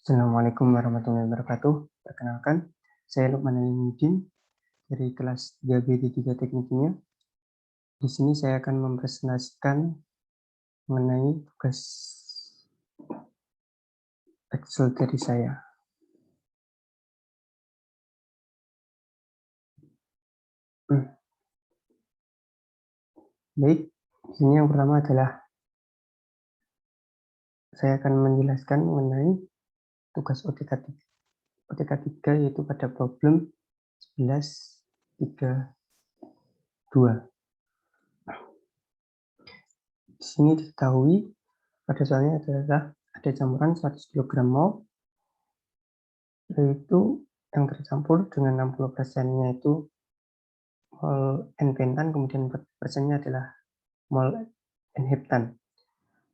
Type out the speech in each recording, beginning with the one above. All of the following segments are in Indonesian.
Assalamualaikum warahmatullahi wabarakatuh. Perkenalkan, saya Lukman Alimuddin dari kelas 3B di 3 Teknik Kimia. Di sini saya akan mempresentasikan mengenai tugas Excel dari saya. Baik, di sini yang pertama adalah saya akan menjelaskan mengenai tugas OTK 3 yaitu pada problem 11.3.2. Di sini diketahui pada soalnya adalah ada campuran 100 kg mol, yaitu yang tercampur dengan 60%-nya itu mol N-pentan, kemudian 40%-nya adalah mol N-heptan.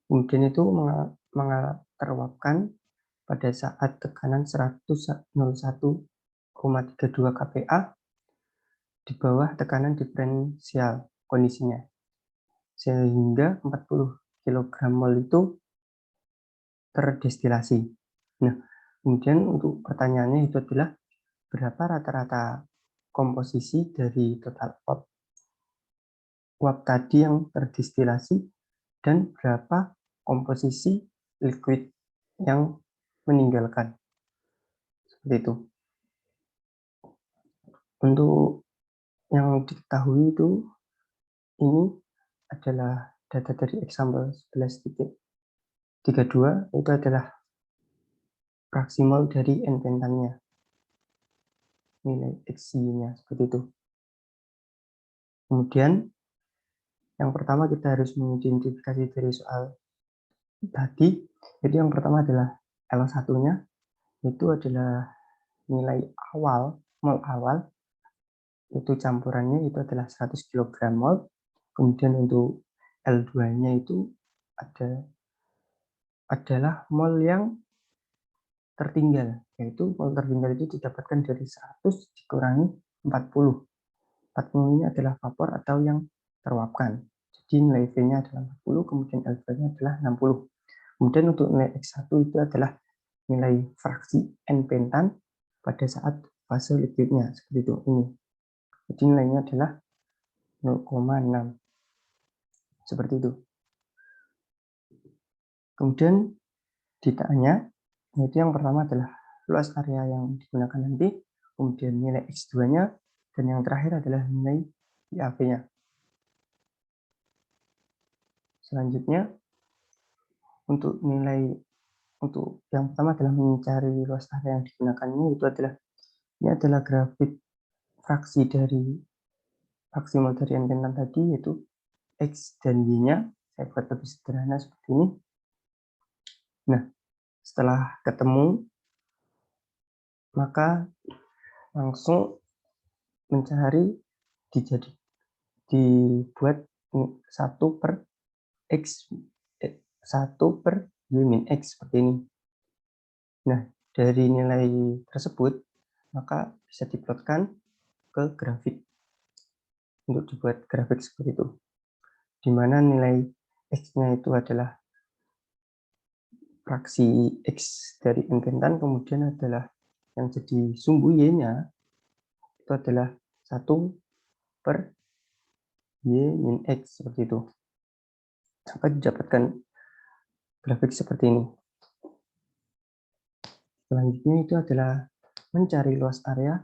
Kemudian itu teruapkan pada saat tekanan 101,32 kPa di bawah tekanan diferensial kondisinya, sehingga 40 kg mol itu terdestilasi. Nah, kemudian untuk pertanyaannya itu adalah berapa rata-rata komposisi dari total uap tadi yang terdestilasi dan berapa komposisi liquid yang meninggalkan. Seperti itu. Untuk yang diketahui itu ini adalah data dari example 11.32, itu adalah fraksi mol dari N-pentannya, nilai XY-nya seperti itu. Kemudian yang pertama kita harus mengidentifikasi dari soal tadi. Jadi yang pertama adalah L1-nya, itu adalah nilai awal, mol awal, itu campurannya itu adalah 100 kg mol. Kemudian untuk L2-nya itu adalah mol yang tertinggal, yaitu mol tertinggal itu didapatkan dari 100 dikurangi 40. 40 ini adalah vapor atau yang teruapkan. Jadi nilai V-nya adalah 40, kemudian L2-nya adalah 60. Kemudian untuk nilai X1 itu adalah nilai fraksi N-pentan pada saat fase liquidnya, seperti itu. Ini. Jadi nilainya adalah 0,6. Seperti itu. Kemudian ditanya, yaitu yang pertama adalah luas area yang digunakan nanti, kemudian nilai X2-nya, dan yang terakhir adalah nilai IAV-nya. Selanjutnya, untuk yang pertama adalah mencari luas area yang digunakan ini adalah grafik fraksi mol dari N-pentan tadi, yaitu X dan Y-nya. Saya buat lebih sederhana seperti ini. Nah, setelah ketemu, maka langsung mencari dibuat 1 per X 1 per Y min X seperti ini. Nah, dari nilai tersebut maka bisa diplotkan ke grafik untuk dibuat grafik seperti itu, di mana nilai X-nya itu adalah fraksi X dari N-pentan, kemudian adalah yang jadi sumbu Y-nya itu adalah 1 per Y min X seperti itu, sampai didapatkan grafik seperti ini. Selanjutnya itu adalah mencari luas area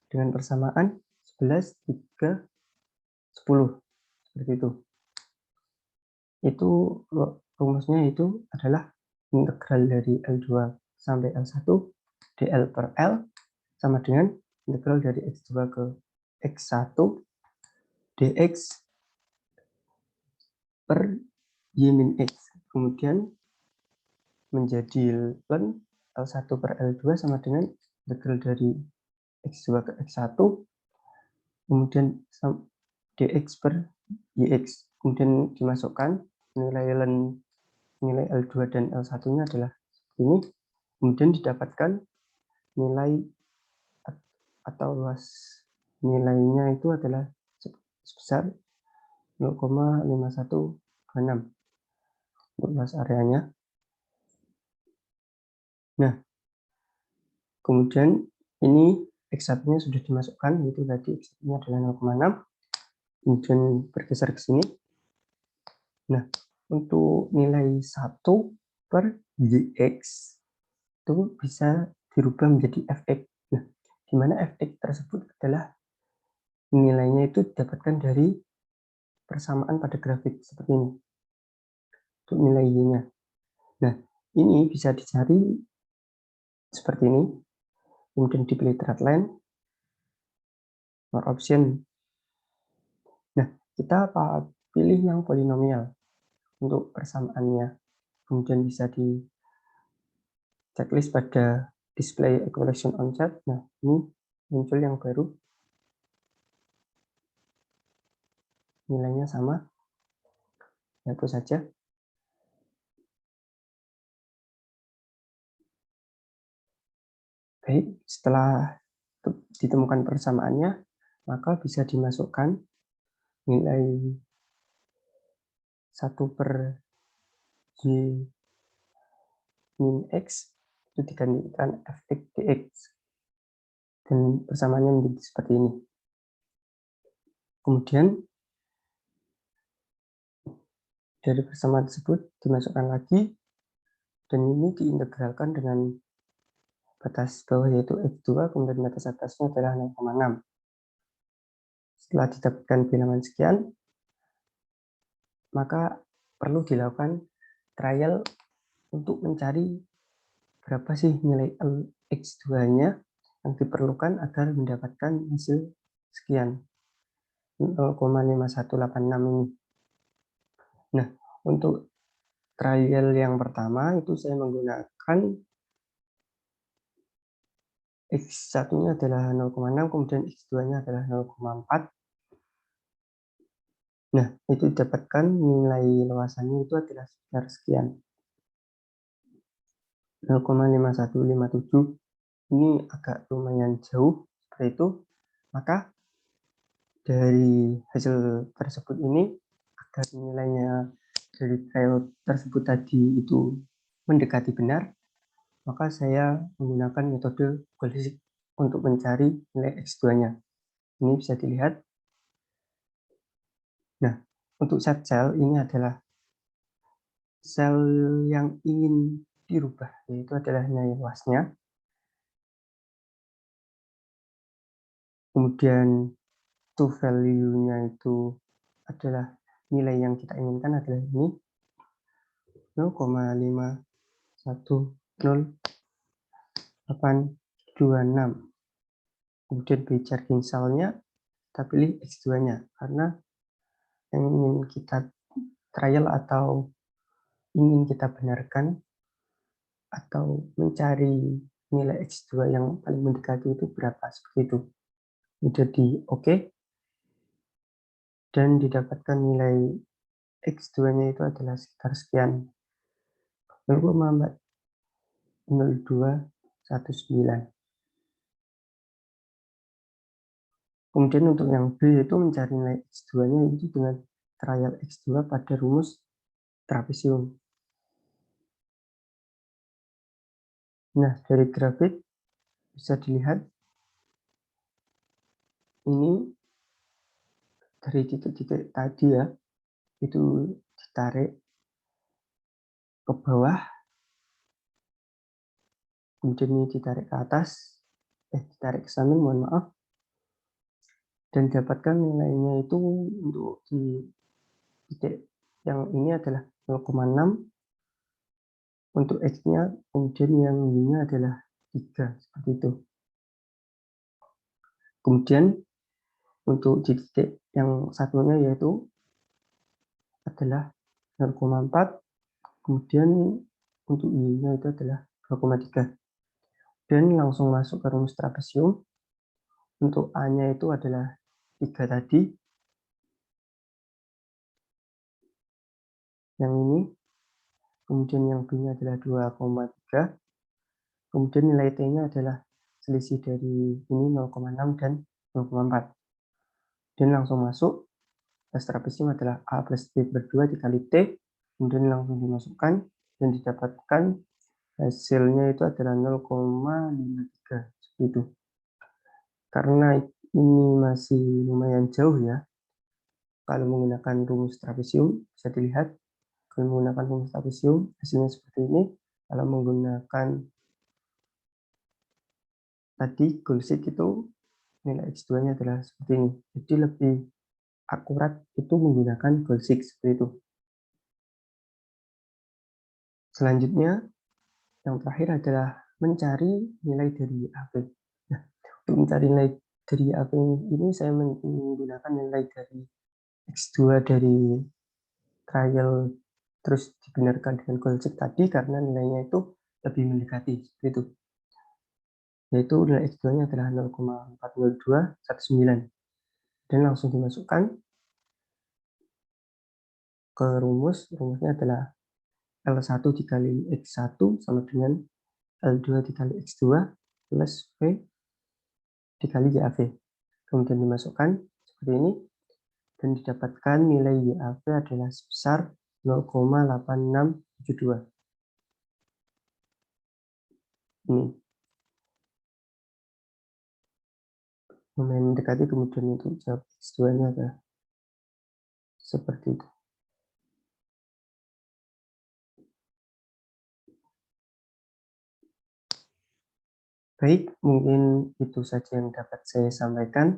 dengan persamaan 11/3/10 seperti itu. Itu rumusnya itu adalah integral dari L2 sampai L1 dl per L sama dengan integral dari X2 ke X1 dx per Y min X. Kemudian menjadi ln L1 per L2 sama dengan integral dari X2 ke X1, kemudian dx per YX. Kemudian dimasukkan nilai L2 dan L1-nya adalah ini. Kemudian didapatkan nilai atau luas nilainya itu adalah sebesar 0,5126 untuk luas areanya. Nah, Kemudian ini X1-nya sudah dimasukkan, itu tadi X1-nya adalah 0,6. Kemudian bergeser ke sini. Nah, untuk nilai 1 per YX itu bisa dirubah menjadi Fx. Nah, di mana Fx tersebut adalah nilainya itu didapatkan dari persamaan pada grafik seperti ini. Untuk nilai Y-nya. Nah, ini bisa dicari seperti ini. Kemudian dipilih trade line, more option. Nah, kita pilih yang polinomial untuk persamaannya. Kemudian bisa di checklist pada display equation on chart. Nah, ini muncul yang baru. Nilainya sama. Hapus saja. Baik, setelah ditemukan persamaannya, maka bisa dimasukkan nilai 1 per Y min X itu digantikan Fx dx. Dan persamaannya menjadi seperti ini. Kemudian dari persamaan tersebut dimasukkan lagi, dan ini diintegralkan dengan batas bawah yaitu X2, kemudian batas atasnya adalah 0,6. Setelah didapatkan bilangan sekian, maka perlu dilakukan trial untuk mencari berapa sih nilai X2-nya yang diperlukan agar mendapatkan hasil sekian, 0,5186 ini. Nah, untuk trial yang pertama itu saya menggunakan X1-nya adalah 0,6, kemudian X2-nya adalah 0,4. Nah, itu didapatkan nilai luasannya itu adalah sekitar sekian. 0,5157. Ini agak lumayan jauh seperti itu. Maka dari hasil tersebut ini, agar nilainya dari trial tersebut tadi itu mendekati benar, maka saya menggunakan metode Google untuk mencari nilai X2-nya. Ini bisa dilihat. Nah, untuk set cell ini adalah sel yang ingin dirubah, yaitu adalah nilai luasnya. Kemudian to value-nya itu adalah nilai yang kita inginkan adalah ini 0,510,826. Kemudian B charging cell-nya kita pilih X2-nya karena yang ingin kita trial atau ingin kita benarkan atau mencari nilai X2 yang paling mendekati itu berapa, seperti itu. Sudah di OK, dan didapatkan nilai X2-nya itu adalah sekitar sekian, 0,0219. Kemudian untuk yang B itu mencari nilai X2-nya itu dengan trial X2 pada rumus trapesium. Nah, dari grafik bisa dilihat ini dari titik-titik tadi ya, itu ditarik ke bawah, kemudian ini ditarik ke atas, ditarik ke samping, mohon maaf, dan dapatkan nilainya itu untuk di titik yang ini adalah 0,6 untuk X-nya, kemudian yang Y-nya adalah 3, seperti itu. Kemudian untuk di titik yang satunya yaitu adalah 0,4, kemudian untuk Y-nya itu adalah 2,3. Dan langsung masuk ke rumus trapesium. Untuk A-nya itu adalah 3 tadi. Yang ini. Kemudian yang B-nya adalah 2,3. Kemudian nilai T-nya adalah selisih dari ini 0,6 dan 0,4. Dan langsung masuk. Tes trapesium adalah A plus B per 2 dikali T. Kemudian langsung dimasukkan dan didapatkan hasilnya itu adalah 0,53 seperti itu. Karena ini masih lumayan jauh ya, kalau menggunakan rumus trapesium bisa dilihat, kalau menggunakan rumus trapesium hasilnya seperti ini. Kalau menggunakan tadi goal-sheet itu nilai X2-nya adalah seperti ini. Jadi lebih akurat itu menggunakan goal-sheet seperti itu. Selanjutnya, yang terakhir adalah mencari nilai dari YAV. Nah, untuk mencari nilai dari YAV ini saya menggunakan nilai dari X2 dari trial terus dibenarkan dengan goal-sheet tadi karena nilainya itu lebih mendekati seperti itu. Yaitu nilai X2-nya adalah 0,40219 dan langsung dimasukkan ke rumusnya adalah L1 dikali X1 sama dengan L2 dikali X2 plus V dikali YAV. Kemudian dimasukkan seperti ini dan didapatkan nilai YAV adalah sebesar 0,8672. Ini lumayan mendekati, kemudian untuk jawab X2-nya adalah seperti itu. Baik, mungkin itu saja yang dapat saya sampaikan.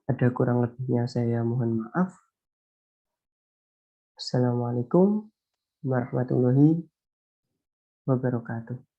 Ada kurang lebihnya saya mohon maaf. Assalamualaikum warahmatullahi wabarakatuh.